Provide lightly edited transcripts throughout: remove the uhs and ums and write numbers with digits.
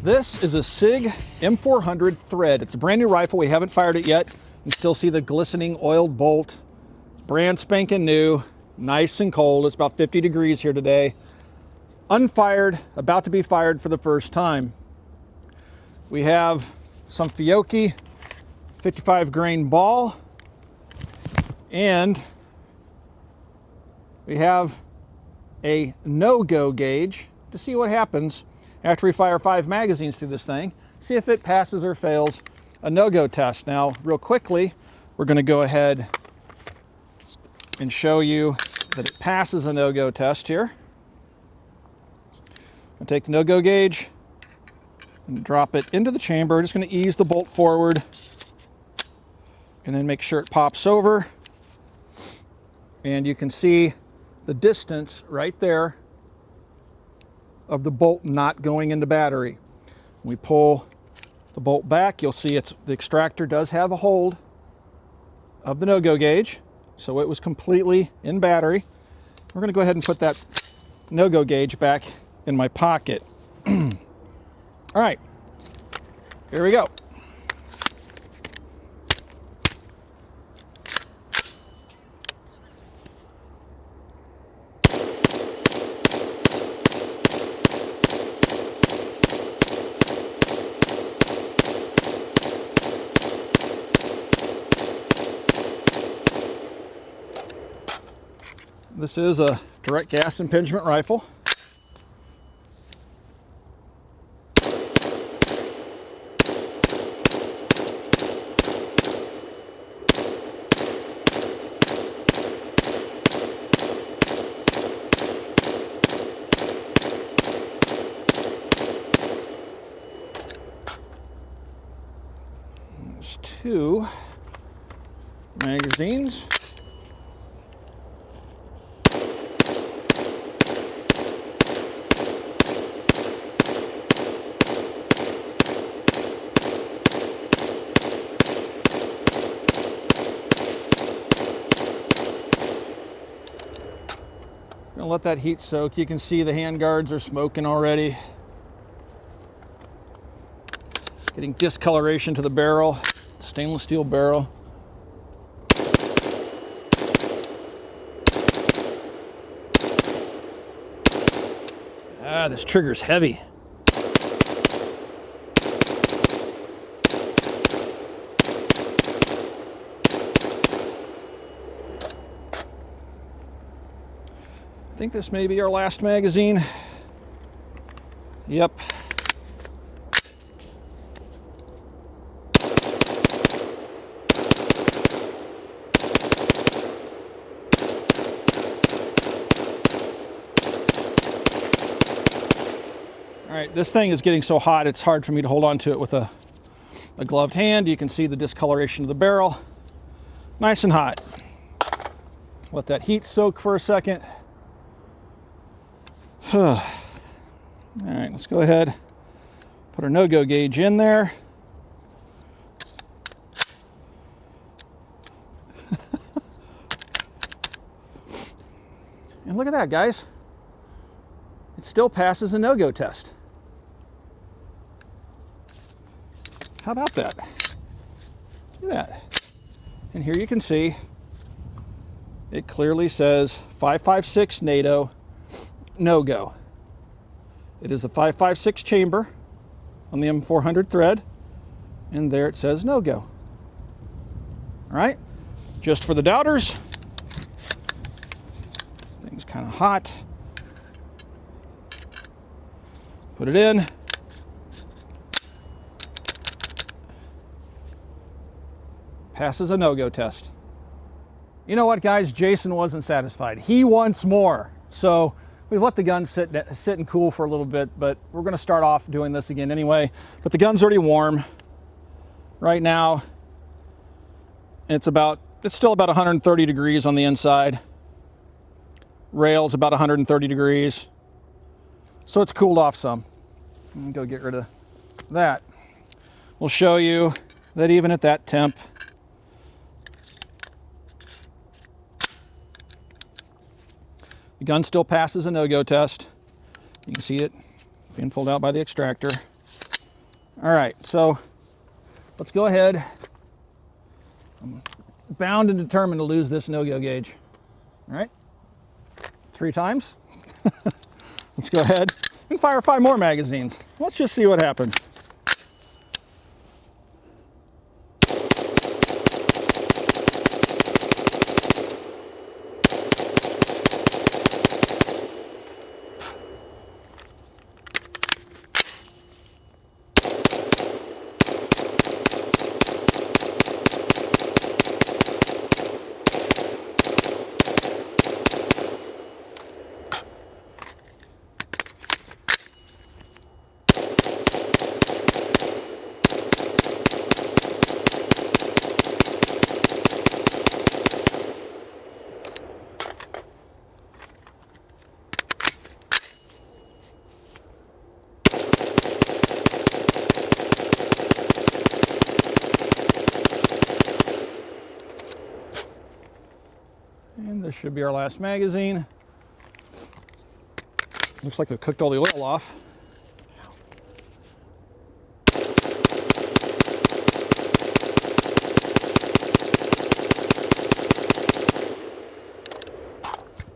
This is a SIG M400 thread. It's a brand new rifle. We haven't fired it yet. You can still see the glistening oiled bolt. It's brand spanking new, nice and cold. It's about 50 degrees here today. Unfired, about to be fired for the first time. We have some Fiocchi 55 grain ball, and we have a no-go gauge to see what happens after we fire 5 magazines through this thing, see if it passes or fails a no-go test. Now, real quickly, we're going to go ahead and show you that it passes a no-go test here. I'll take the no-go gauge and drop it into the chamber. Just going to ease the bolt forward and then make sure it pops over. And you can see the distance right there of the bolt not going into battery. When we pull the bolt back, you'll see the extractor does have a hold of the no-go gauge, so it was completely in battery. We're going to go ahead and put that no-go gauge back in my pocket. All right, here we go. This is a direct gas impingement rifle. There's 2 magazines. Gonna let that heat soak. You can see the hand guards are smoking already. Getting discoloration to the barrel, stainless steel barrel. Ah, this trigger's heavy. I think this may be our last magazine. Yep. All right, this thing is getting so hot it's hard for me to hold on to it with a gloved hand. You can see the discoloration of the barrel. Nice and hot. Let that heat soak for a second. All right, let's go ahead, put our no-go gauge in there. And look at that, guys. It still passes a no-go test. How about that? Look at that. And here you can see it clearly says 5.56 NATO. No-go. It is a 5.56 chamber on the M400 thread, and there it says no-go. All right, just for the doubters, thing's kind of hot. Put it in. Passes a no-go test. You know what, guys? Jason wasn't satisfied. He wants more. So we've let the gun sit and cool for a little bit, but we're going to start off doing this again anyway. But the gun's already warm right now. It's still about 130 degrees on the inside. Rail's about 130 degrees. So it's cooled off some. Let me go get rid of that. We'll show you that even at that temp, the gun still passes a no-go test. You can see it being pulled out by the extractor. All right, so let's go ahead. I'm bound and determined to lose this no-go gauge. All right, 3 times. Let's go ahead and fire 5 more magazines. Let's just see what happens. And this should be our last magazine. Looks like we cooked all the oil off.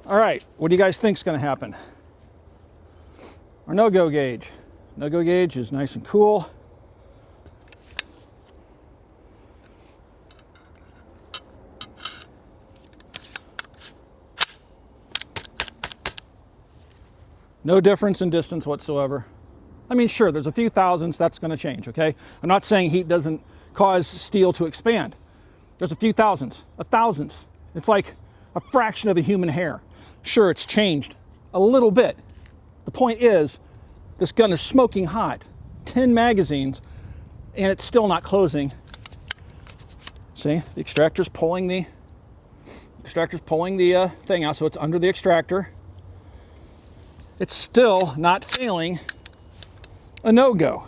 All right, what do you guys think is going to happen? Our no-go gauge. No-go gauge is nice and cool. No difference in distance whatsoever. I mean, sure, there's a few thousandths, that's going to change, okay? I'm not saying heat doesn't cause steel to expand. There's a few thousandths, a thousandth. It's like a fraction of a human hair. Sure, it's changed a little bit. The point is, this gun is smoking hot. 10 magazines, and it's still not closing. See, the extractor's pulling the thing out, so it's under the extractor. It's still not failing a no-go.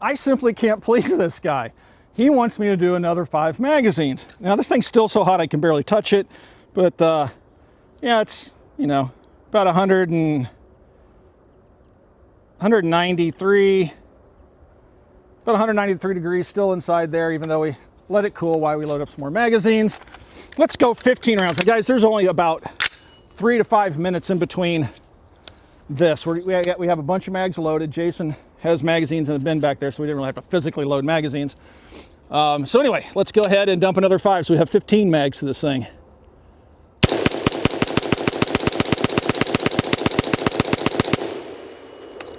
I simply can't please this guy. He wants me to do another 5 magazines. Now this thing's still so hot I can barely touch it, but yeah, it's, you know, about 193 degrees still inside there, even though we let it cool while we load up some more magazines. Let's go 15 rounds. Now, guys, there's only about 3 to 5 minutes in between this. We have a bunch of mags loaded. Jason has magazines in the bin back there, so we didn't really have to physically load magazines. So anyway, let's go ahead and dump another 5. So we have 15 mags to this thing.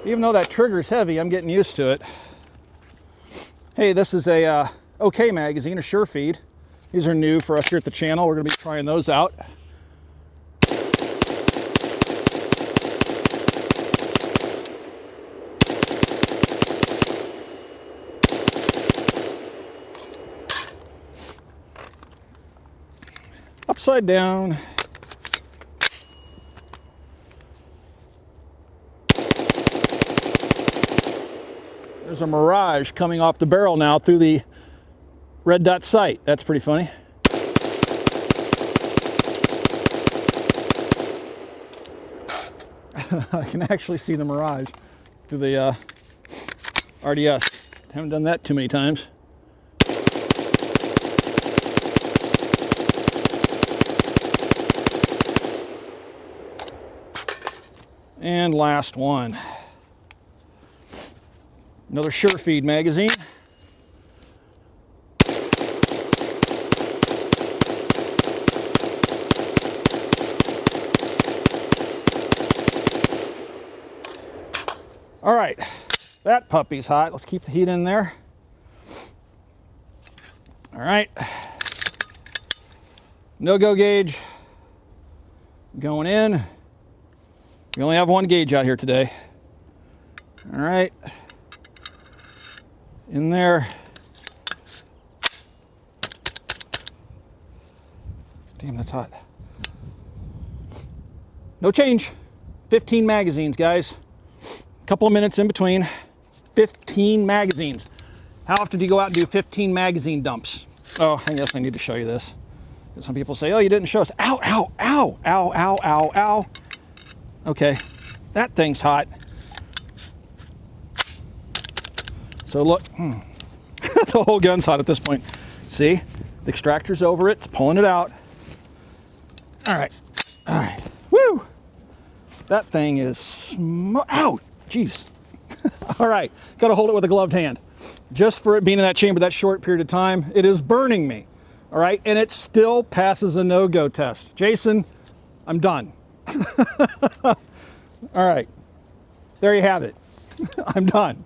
Even though that trigger's heavy, I'm getting used to it. Hey, this is a OK magazine, a Sure Feed. These are new for us here at the channel. We're going to be trying those out. Upside down. There's a mirage coming off the barrel now through the red dot sight. That's pretty funny. I can actually see the mirage through the RDS. Haven't done that too many times. And last one. Another Sure Feed magazine. All right, that puppy's hot. Let's keep the heat in there. All right. No-go gauge going in. We only have one gauge out here today. All right. In there. Damn, that's hot. No change. 15 magazines, guys. A couple of minutes in between. 15 magazines. How often do you go out and do 15 magazine dumps? Oh, I guess I need to show you this. Some people say, oh, you didn't show us. Ow, ow, ow, ow, ow, ow, ow. Okay, that thing's hot. So look, the whole gun's hot at this point. See, the extractor's over it, it's pulling it out. All right, woo! That thing is, ow, jeez. All right, got to hold it with a gloved hand. Just for it being in that chamber that short period of time, it is burning me. All right, and it still passes a no-go test. Jason, I'm done. All right, there you have it. I'm done.